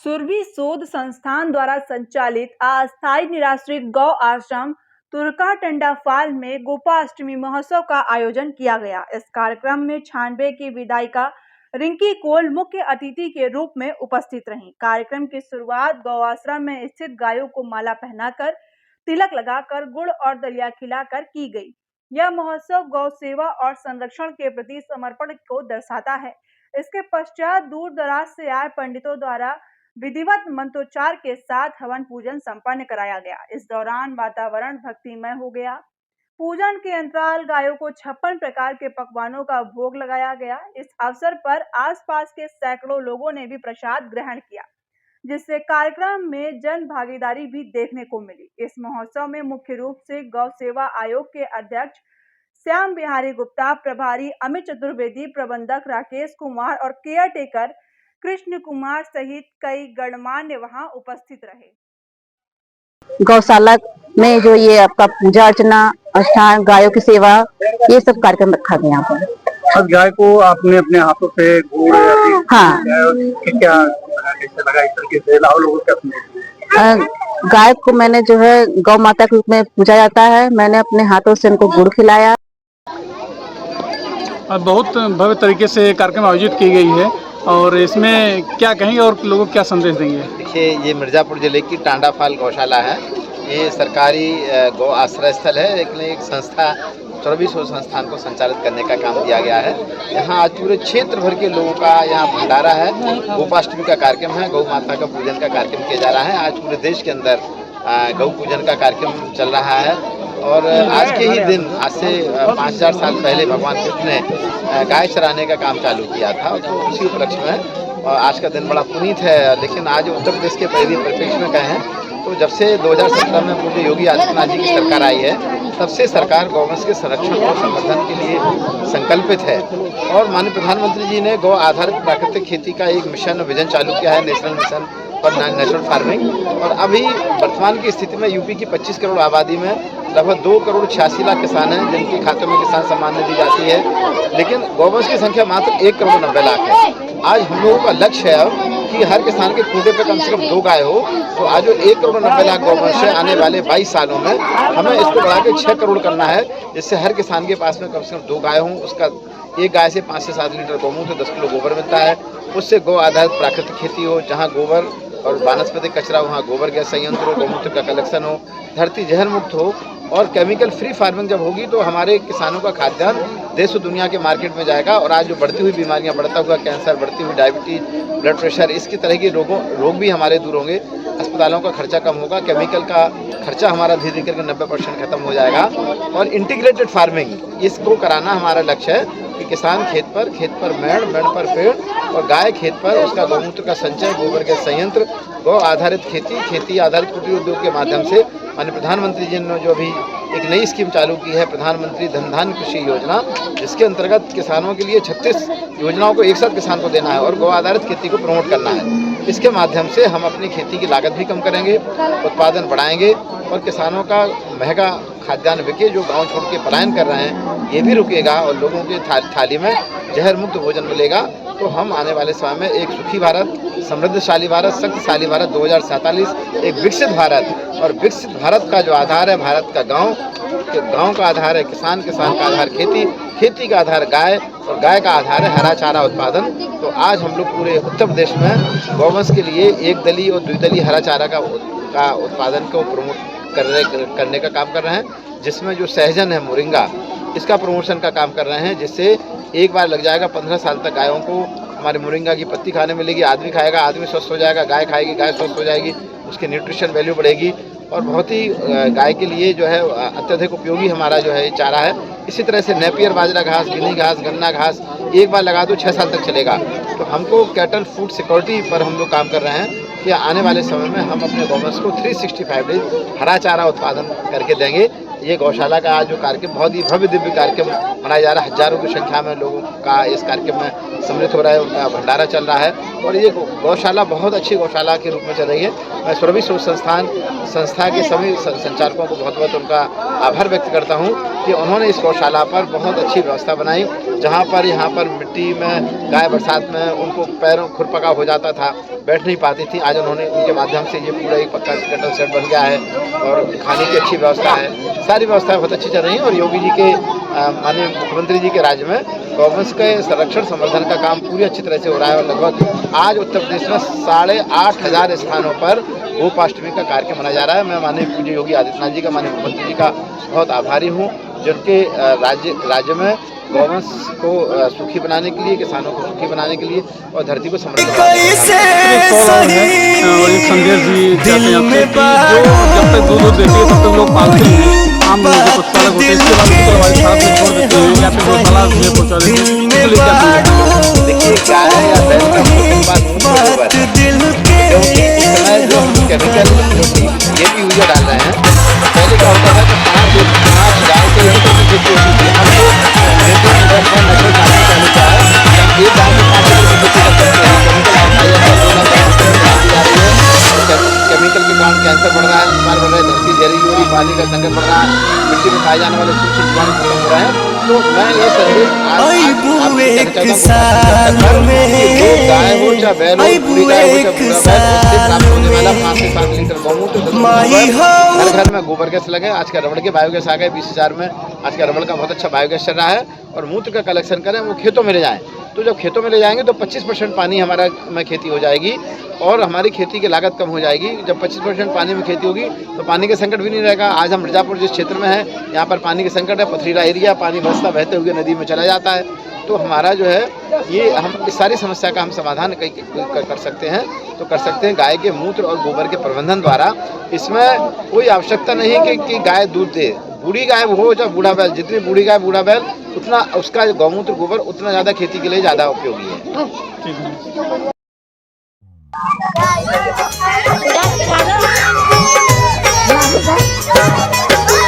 सुरभि शोध संस्थान द्वारा संचालित अस्थायी निराश्रित गौ आश्रम तुरका टंडाफाल में गोपाष्टमी महोत्सव का आयोजन किया गया। इस कार्यक्रम में 96 की विधायिका रिंकी कोल मुख्य अतिथि के रूप में उपस्थित रहीं। कार्यक्रम की शुरुआत गौ आश्रम में स्थित गायों को माला पहनाकर, तिलक लगाकर, गुड़ और दलिया खिलाकर की गई। यह महोत्सव गौ सेवा और संरक्षण के प्रति समर्पण को दर्शाता है। इसके पश्चात दूर दराज से आए पंडितों द्वारा विधिवत मंत्रोच्चार के साथ हवन पूजन संपन्न कराया गया। इस दौरान वातावरण भक्तिमय हो गया। पूजन के अंतराल गायों को 56 प्रकार के पकवानों का भोग लगाया गया। इस अवसर पर आसपास के सैकड़ों लोगों ने भी प्रसाद ग्रहण किया, जिससे कार्यक्रम में जन भागीदारी भी देखने को मिली। इस महोत्सव में मुख्य रूप से गौ सेवा आयोग के अध्यक्ष श्याम बिहारी गुप्ता, प्रभारी अमित चतुर्वेदी, प्रबंधक राकेश कुमार और केयर टेकर कृष्ण कुमार सहित कई गणमान्य वहां उपस्थित रहे। गौशाला में जो ये आपका पूजा अर्चना, अनुष्ठान, गायों की सेवा, ये सब कार्यक्रम रखा गया यहाँ पर। अब गाय को आपने अपने हाथों से गुड़ हाँ, क्या लगा इस तरीके से लाओ लोगों के गाय को मैंने जो है गौ माता के रूप में पूजा जाता है। मैंने अपने हाथों से उनको गुड़ खिलाया। बहुत भव्य तरीके से कार्यक्रम आयोजित की गई है और इसमें क्या कहेंगे और लोगों को क्या संदेश देंगे? देखिए, ये मिर्ज़ापुर जिले की टांडाफाल गौशाला है। ये सरकारी गौ आश्रय स्थल है, लेकिन एक संस्था सुरभि शोध संस्थान को संचालित करने का काम दिया गया है। यहाँ आज पूरे क्षेत्र भर के लोगों का यहाँ भंडारा है। गोपाष्टमी का कार्यक्रम है, गौ माता का पूजन का कार्यक्रम किया जा रहा है। आज पूरे देश के अंदर गौ पूजन का कार्यक्रम चल रहा है और आज के ही दिन, आज से 5000 साल पहले भगवान कृष्ण ने गाय चराने का काम चालू किया था, तो उसी उपलक्ष्य में और आज का दिन बड़ा पुनीत है। लेकिन आज उत्तर प्रदेश के परिप्रेक्ष्य में कहें तो जब से 2017 में पूज्य योगी आदित्यनाथ जी की सरकार आई है, तब से सरकार गौवंश के संरक्षण और संवर्धन के लिए संकल्पित है और माननीय प्रधानमंत्री जी ने गौ आधारित प्राकृतिक खेती का एक मिशन विजन चालू किया है, national mission for natural farming. और अभी वर्तमान की स्थिति में यूपी की 25 करोड़ आबादी में लगभग 2 करोड़ 86 लाख किसान हैं, जिनके खातों में किसान सम्मान निधि जाती है, लेकिन गौवंश की संख्या मात्र 1 करोड़ 90 लाख है। आज हम लोगों का लक्ष्य है अब कि हर किसान के खूंटे पे कम से कम 2 गाय हो, तो आज जो 1 करोड़ 90 लाख गौवंश है, आने वाले 22 सालों में हमें इसको बढ़ा के 6 करोड़ करना है, जिससे हर किसान के पास में कम से कम 2 गाय हों। उसका एक गाय से 5 से 7 लीटर गौमूत्र, 10 किलो गोबर मिलता है। उससे गौ आधारित प्राकृतिक खेती हो, जहाँ गोबर और वानस्पतिक कचरा, वहाँ गोबर गैस संयंत्र हो, गौमूत्र का कलेक्शन हो, धरती जहर मुक्त हो और केमिकल फ्री फार्मिंग जब होगी तो हमारे किसानों का खाद्यान्न देश और दुनिया के मार्केट में जाएगा। और आज जो बढ़ती हुई बीमारियां, बढ़ता हुआ कैंसर, बढ़ती हुई डायबिटीज, ब्लड प्रेशर, इसकी तरह के रोग भी हमारे दूर होंगे। अस्पतालों का खर्चा कम होगा, केमिकल का खर्चा हमारा धीरे धीरे करके 90% खत्म हो जाएगा। और इंटीग्रेटेड फार्मिंग इसको कराना हमारा लक्ष्य है कि किसान खेत पर मेड़, मेड़ पर पेड़ और गाय खेत पर उसका गौमूत्र का संचय, गोबर के संयंत्र, गौ आधारित खेती, खेती आधारित कुटीर उद्योग के माध्यम से माननीय प्रधानमंत्री जी ने जो अभी एक नई स्कीम चालू की है, प्रधानमंत्री धन धान्य कृषि योजना, जिसके अंतर्गत किसानों के लिए 36 योजनाओं को एक साथ किसान को देना है और गौ आधारित खेती को प्रमोट करना है। इसके माध्यम से हम अपनी खेती की लागत भी कम करेंगे, उत्पादन बढ़ाएंगे और किसानों का महंगा खाद्यान्न बिके, जो गांव छोड़ के पलायन कर रहे हैं, ये भी रुकेगा और लोगों की थाली में जहर मुक्त भोजन मिलेगा। तो हम आने वाले समय में एक सुखी भारत, समृद्धशाली भारत, शक्तिशाली भारत 2047, एक विकसित भारत। और विकसित भारत का जो आधार है, भारत का गांव का आधार है किसान, किसान का आधार खेती, खेती का आधार गाय और गाय का आधार है हरा चारा उत्पादन। तो आज हम लोग पूरे उत्तर प्रदेश में गौवंश के लिए एक दली और द्विदलीय हरा चारा का उत्पादन को प्रमोट करने का काम कर रहे हैं, जिसमें जो सहजन है, मोरिंगा, इसका प्रमोशन का काम कर रहे हैं, जिससे एक बार लग जाएगा 15 साल तक गायों को हमारे मोरिंगा की पत्ती खाने मिलेगी। आदमी खाएगा, आदमी स्वस्थ हो जाएगा, गाय खाएगी, गाय स्वस्थ हो जाएगी, उसकी न्यूट्रिशन वैल्यू बढ़ेगी और बहुत ही गाय के लिए जो है अत्यधिक उपयोगी हमारा जो है चारा है। इसी तरह से नेपियर बाजरा घास, गिनी घास, गन्ना घास एक बार लगा दो 6 साल तक चलेगा। तो हमको कैटल फूड सिक्योरिटी पर हम लोग काम कर रहे हैं कि आने वाले समय में हम अपने गौवंश को 365 डेज हरा चारा उत्पादन करके देंगे। ये गौशाला का आज जो कार्यक्रम बहुत ही भव्य दिव्य कार्यक्रम मनाया जा रहा है, हजारों की संख्या में लोगों का इस कार्यक्रम में सम्मिलित हो रहा है, उनका भंडारा चल रहा है। और ये गौशाला बहुत अच्छी गौशाला के रूप में चल रही है। मैं सुरभि सोच संस्था के सभी संचालकों को बहुत बहुत उनका आभार व्यक्त करता हूँ कि उन्होंने इस गौशाला पर बहुत अच्छी व्यवस्था बनाई, जहाँ पर यहाँ पर मिट्टी में गाय बरसात में उनको पैरों खुरपका हो जाता था, बैठ नहीं पाती थी। आज उन्होंने उनके माध्यम से ये पूरा एक पक्का कटल सेट बन गया है और खाने की अच्छी व्यवस्था है। सारी व्यवस्थाएं बहुत अच्छी चल रही हैं और योगी जी के माननीय मुख्यमंत्री जी के राज्य में गौवंश के संरक्षण संवर्धन का काम पूरी अच्छी तरह से हो रहा है और लगभग आज उत्तर प्रदेश में 8,500 स्थानों पर गोपाष्टमी का कार्यक्रम मनाया जा रहा है। मैं माननीय पूज्य योगी आदित्यनाथ जी का, माननीय मुख्यमंत्री जी का बहुत आभारी हूँ, जिनके राज्य में गौवंश को सुखी बनाने के लिए, किसानों को सुखी बनाने के लिए और धरती को समृद्ध बनाने के लिए और एक संदेश भी चाहते हैं आपसे कि जो जब तक दूध देती है तब तक लोग पालते हैं, आम लोगों के पशुपालक होते हैं, इसके बाद हमारे साथ में छोड़ देते हैं या फिर गौशाला में पहुँचा देते हैं, इसके लिए क्या समझें? देखिए गाय या बैल का क्योंकि इस समय जो केमिकल ये भी यूरिया डाल रहे हैं, पहले क्या होता था कि 5 गाय के लिए खेती होती थी। केमिकल के कारण कैंसर बढ़ रहा है, बीमार बढ़ रहे हैं, धरती जहरीली हो रही, पानी का संकट बढ़ रहा है, मिट्टी में पाए जाने वाले सूक्ष्म जीवाणु खत्म हो रहे हैं। तो मैं ये संदेश गाय हो चाहे बैल हो, बूढ़ी गाय हो चाहे बूढ़ा बैल, उससे प्राप्त होने वाला 5 से 7 लीटर गौमूत्र, घर घर में गोबर गैस लगे। आज का रबड़ के बायोगैस आ गए 20,000 में। आज का रबड़ का बहुत अच्छा बायोगैस चल रहा है और मूत्र का कलेक्शन करें, वो खेतों में ले जाएं। तो जब खेतों में ले जाएंगे तो 25% पानी हमारा में खेती हो जाएगी और हमारी खेती की लागत कम हो जाएगी। जब 25% पानी में खेती होगी तो पानी का संकट भी नहीं रहेगा। आज हम मिर्जापुर जिस क्षेत्र में है, यहाँ पर पानी का संकट है, पथरीला एरिया, पानी बहते हुए नदी में चला जाता है। तो हमारा जो है ये हम इस सारी समस्या का हम समाधान कर सकते हैं, तो कर सकते हैं गाय के मूत्र और गोबर के प्रबंधन द्वारा। इसमें कोई आवश्यकता नहीं कि गाय दूध दे, बूढ़ी गाय हो चाहे बूढ़ा बैल, जितनी बूढ़ी गाय बूढ़ा बैल उतना उसका गौमूत्र गोबर उतना ज़्यादा खेती के लिए ज़्यादा उपयोगी है।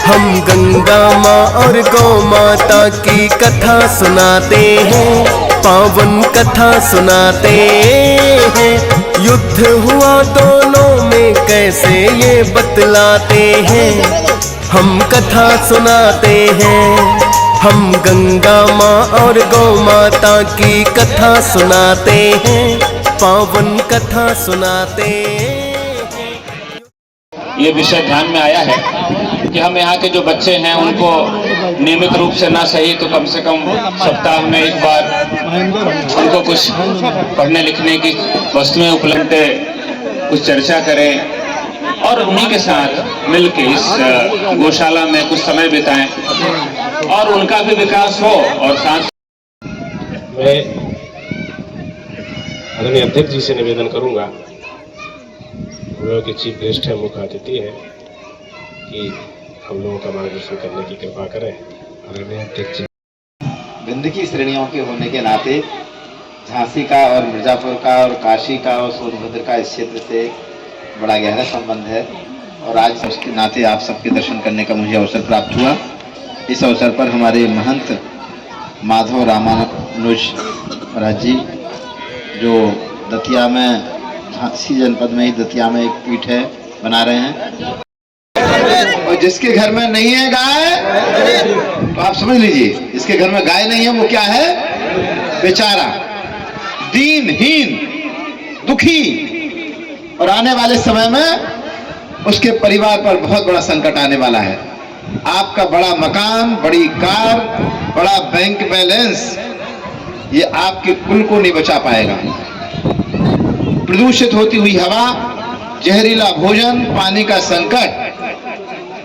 हम गंगा माँ और गौ माता की कथा सुनाते हैं, पावन कथा सुनाते हैं। युद्ध हुआ दोनों में कैसे ये बतलाते हैं, हम कथा सुनाते हैं। हम गंगा माँ और गौ माता की कथा सुनाते हैं, पावन कथा सुनाते हैं। ये विषय ध्यान में आया है कि हम यहाँ के जो बच्चे हैं उनको नियमित रूप से ना सही तो कम से कम सप्ताह में एक बार उनको कुछ पढ़ने लिखने की वस्तुएं उपलब्ध, कुछ चर्चा करें और उन्हीं के साथ मिलकर इस गौशाला में कुछ समय बिताएं और उनका भी विकास हो। और साथ मैं आदरणीय अध्यक्ष जी से निवेदन करूंगा, के चीफ गेस्ट है, मुख्य अतिथि है, कि हम लोगों का मार्गदर्शन करने की कृपा करें। आदरणीय अध्यक्ष जी, गंदगी श्रेणियों के होने के नाते झांसी का और मिर्जापुर का और काशी का और सोनभद्र का इस क्षेत्र से बड़ा गहरा संबंध है और आज उसके नाते आप सबके दर्शन करने का मुझे अवसर प्राप्त हुआ। इस अवसर पर हमारे महंत माधव रामानुज महाराज जी, जो दतिया में, झांसी जनपद में ही दतिया में एक पीठ है, बना रहे हैं। और जिसके घर में नहीं है गाय, तो आप समझ लीजिए, जिसके घर में गाय नहीं है वो क्या है, बेचारा, दीनहीन, दुखी। और आने वाले समय में उसके परिवार पर बहुत बड़ा संकट आने वाला है। आपका बड़ा मकान, बड़ी कार, बड़ा बैंक बैलेंस, ये आपके कुल को नहीं बचा पाएगा। प्रदूषित होती हुई हवा, जहरीला भोजन, पानी का संकट,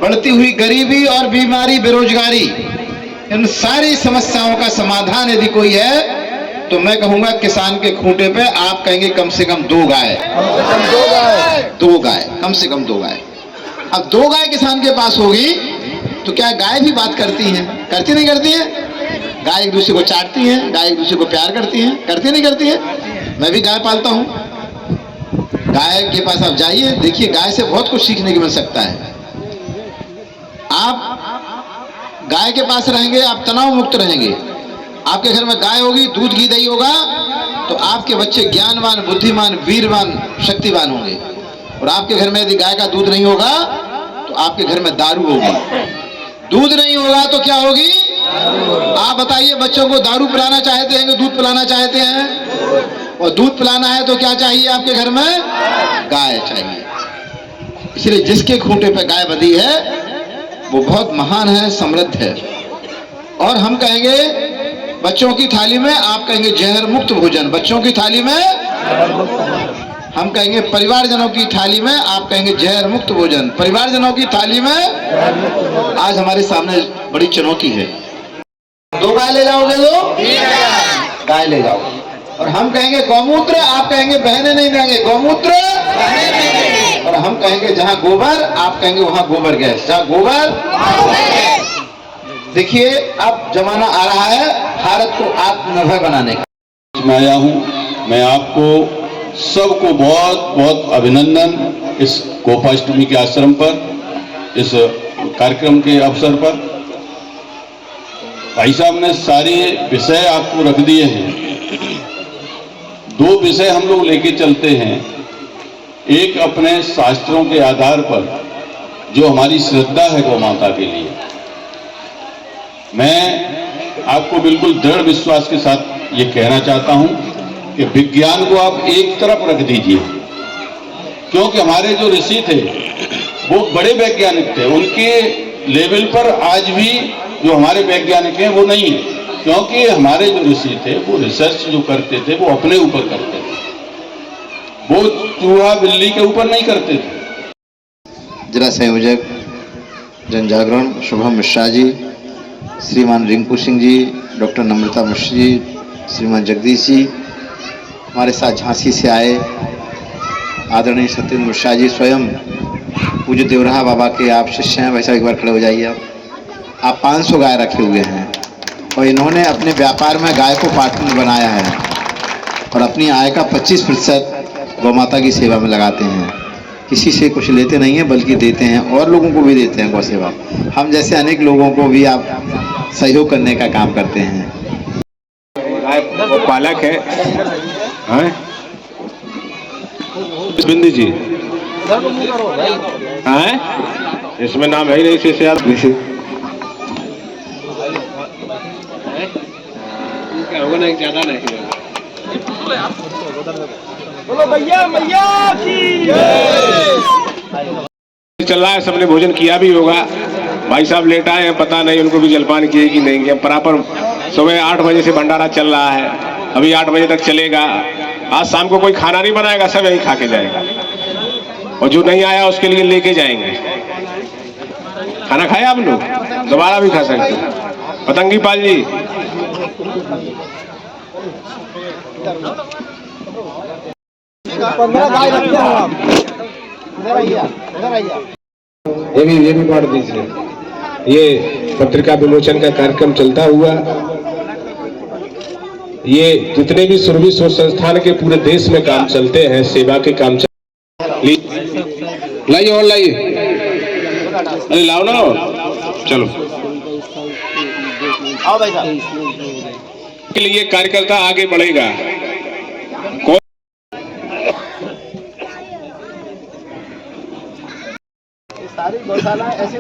बढ़ती हुई गरीबी और बीमारी, बेरोजगारी, इन सारी समस्याओं का समाधान यदि कोई है तो मैं कहूंगा किसान के खूंटे पे आप कहेंगे कम से कम 2 गाय, 2 गाय, कम से कम 2 गाय। अब 2 गाय किसान के पास होगी तो क्या गाय भी बात करती हैं? करती नहीं करती है? गाय एक दूसरे को चाटती है, गाय एक दूसरे को प्यार करती है, करती नहीं करती है? मैं भी गाय पालता हूं। गाय के पास आप जाइए, देखिए, गाय से बहुत कुछ सीखने को मिल सकता है। आप गाय के पास रहेंगे, आप तनाव मुक्त रहेंगे। आपके घर में गाय होगी, दूध घी दही होगा तो आपके बच्चे ज्ञानवान, बुद्धिमान, वीरवान, शक्तिवान होंगे। और आपके घर में यदि गाय का दूध नहीं होगा तो आपके घर में दारू होगी। दूध नहीं होगा तो क्या होगी? आप बताइए, बच्चों को दारू पिलाना चाहते हैं कि दूध पिलाना चाहते हैं? और दूध पिलाना है तो क्या चाहिए आपके घर में? गाय चाहिए। इसलिए जिसके खूंटे पे गाय बंधी है वो बहुत महान है, समृद्ध है। और हम कहेंगे बच्चों की थाली में, आप कहेंगे जहर मुक्त भोजन। बच्चों की थाली में हम कहेंगे, परिवारजनों की थाली में आप कहेंगे जहर मुक्त भोजन। परिवारजनों की थाली में आज हमारे सामने बड़ी चुनौती है। 2 गाय ले जाओगे तो गाय ले जाओ। और हम कहेंगे गौमूत्र, आप कहेंगे बहने नहीं देंगे गौमूत्र। और हम कहेंगे जहां गोबर, आप कहेंगे वहां गोबर गैस। जहां गोबर, देखिए अब जमाना आ रहा है भारत को आत्मनिर्भर बनाने का। मैं आया हूं, मैं आपको सबको बहुत बहुत अभिनंदन इस गोपाष्टमी के आश्रम पर, इस कार्यक्रम के अवसर पर। भाई साहब ने सारे विषय आपको रख दिए हैं। 2 विषय हम लोग लेके चलते हैं। एक अपने शास्त्रों के आधार पर जो हमारी श्रद्धा है गौ माता के लिए, मैं आपको बिल्कुल दृढ़ विश्वास के साथ ये कहना चाहता हूं कि विज्ञान को आप एक तरफ रख दीजिए, क्योंकि हमारे जो ऋषि थे वो बड़े वैज्ञानिक थे। उनके लेवल पर आज भी जो हमारे वैज्ञानिक हैं वो नहीं है, क्योंकि हमारे जो ऋषि थे वो रिसर्च जो करते थे वो अपने ऊपर करते थे, वो चूहा बिल्ली के ऊपर नहीं करते थे। जिला संयोजक जन जागरण शुभम मिश्रा जी, श्रीमान रिंकू सिंह जी, डॉक्टर नम्रता मिश्र जी, श्रीमान जगदीश जी, हमारे साथ झांसी से आए आदरणीय सत्येंद्र मिश्रा जी, स्वयं पूज्य देवराहा बाबा के आप शिष्य हैं। वैसा एक बार खड़े हो जाइए आप 500 गाय रखे हुए हैं और इन्होंने अपने व्यापार में गाय को पार्टनर बनाया है और अपनी आय का 25% गौ माता की सेवा में लगाते हैं। किसी से कुछ लेते नहीं हैं बल्कि देते हैं और लोगों को भी देते हैं गौ सेवा। हम जैसे अनेक लोगों को भी आप सहयोग करने का काम करते हैं। वो पालक है, हैं? बिंदी जी हैं? इसमें नाम है ही नहीं से यार होगा ना, ज्यादा नहीं बोलो भैया भैया की चल रहा है। सबने भोजन किया भी होगा। भाई साहब लेट आए हैं, पता नहीं उनको भी जलपान किए कि नहीं किया। प्रॉपर सुबह 8 बजे से भंडारा चल रहा है, अभी 8 बजे तक चलेगा। आज शाम को कोई खाना नहीं बनाएगा, सब यही खा के जाएगा और जो नहीं आया उसके लिए लेके जाएंगे। खाना खाया आप लोग? दोबारा भी खा सकते हैं। पतंगी पाल जी ये भी बांट दीजिए। ये पत्रिका विमोचन का कार्यक्रम चलता हुआ, ये जितने भी सुरभि शोध संस्थान के पूरे देश में काम चलते हैं, सेवा के काम लाइए और लाइए, अरे लाओ ना, चलो आओ भाई साहब। के लिए कार्यकर्ता आगे बढ़ेगा। सारी गौशाला ऐसे